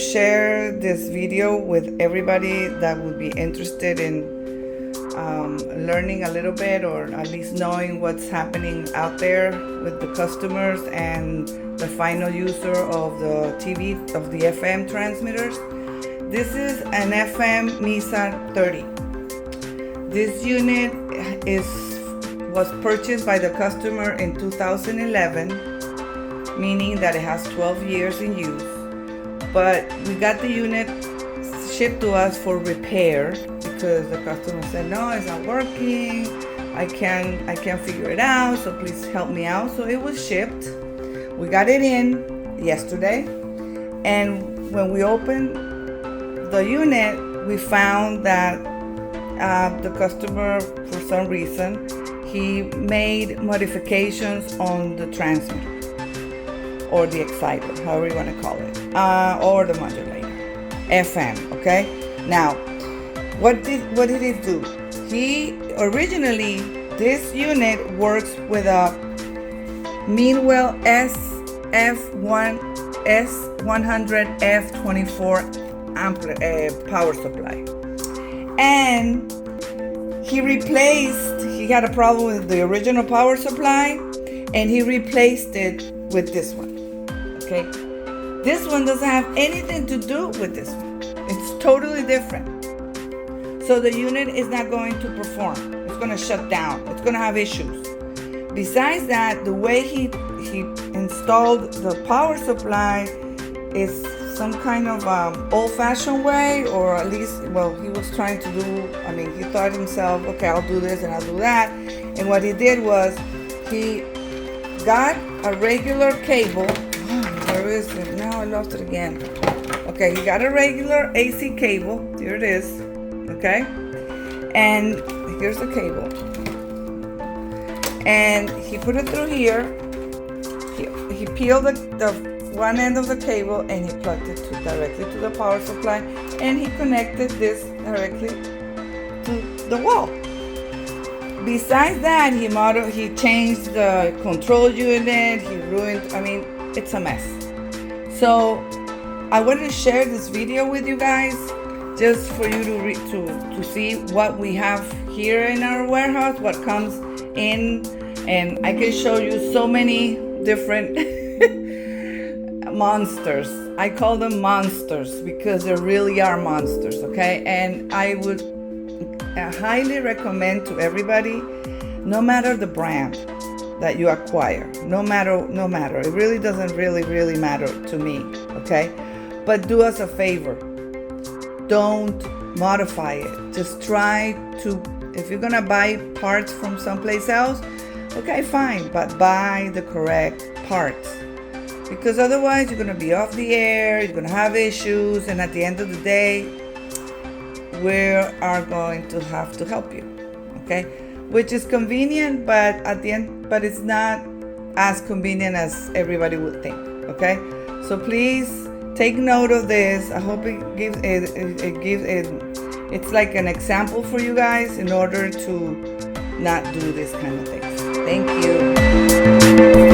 share this video with everybody that would be interested in learning a little bit, or at least knowing what's happening out there with the customers and the final user of the TV, of the FM transmitters. This is an FM MISA 30. This unit was purchased by the customer in 2011, meaning that it has 12 years in use. But we got the unit shipped to us for repair because the customer said, no, it's not working. I can't figure it out, so please help me out. So it was shipped. We got it in yesterday, and when we opened the unit, we found that the customer, for some reason, he made modifications on the transmitter or the exciter, however you want to call it, or the modulator, FM. Okay. Now, what did it do? Originally, this unit works with a Meanwell S100F24 power supply, and he had a problem with the original power supply, and he replaced it with this one. Okay, this one doesn't have anything to do with this one. It's totally different. So the unit is not going to perform. It's going to shut down. It's going to have issues. Besides that, the way he installed the power supply is some kind of old-fashioned way, or at least, well, he was trying to do, he thought himself, okay, I'll do this and I'll do that. And what he did was he got a regular cable. Where is it? Now I lost it again. Okay, he got a regular AC cable. Here it is. Okay, and here's the cable. And he put it through here. He peeled the one end of the cable and he plugged it directly to the power supply, and he connected this directly to the wall. Besides that, he changed the control unit. He ruined. It's a mess. So I wanted to share this video with you guys, just for you to see what we have here in our warehouse, what comes in, and I can show you so many different monsters. I call them monsters because they really are monsters, okay? And I would highly recommend to everybody, no matter the brand that you acquire, no matter, it really doesn't really matter to me, okay? But do us a favor. Don't modify it. Just try to, if you're gonna buy parts from someplace else, okay, fine, but buy the correct parts. Because otherwise you're gonna be off the air, you're gonna have issues, and at the end of the day, we are going to have to help you, okay? Which is convenient, but at the end, it's not as convenient as everybody would think, okay? So please, take note of this. I hope it's like an example for you guys in order to not do this kind of things. Thank you.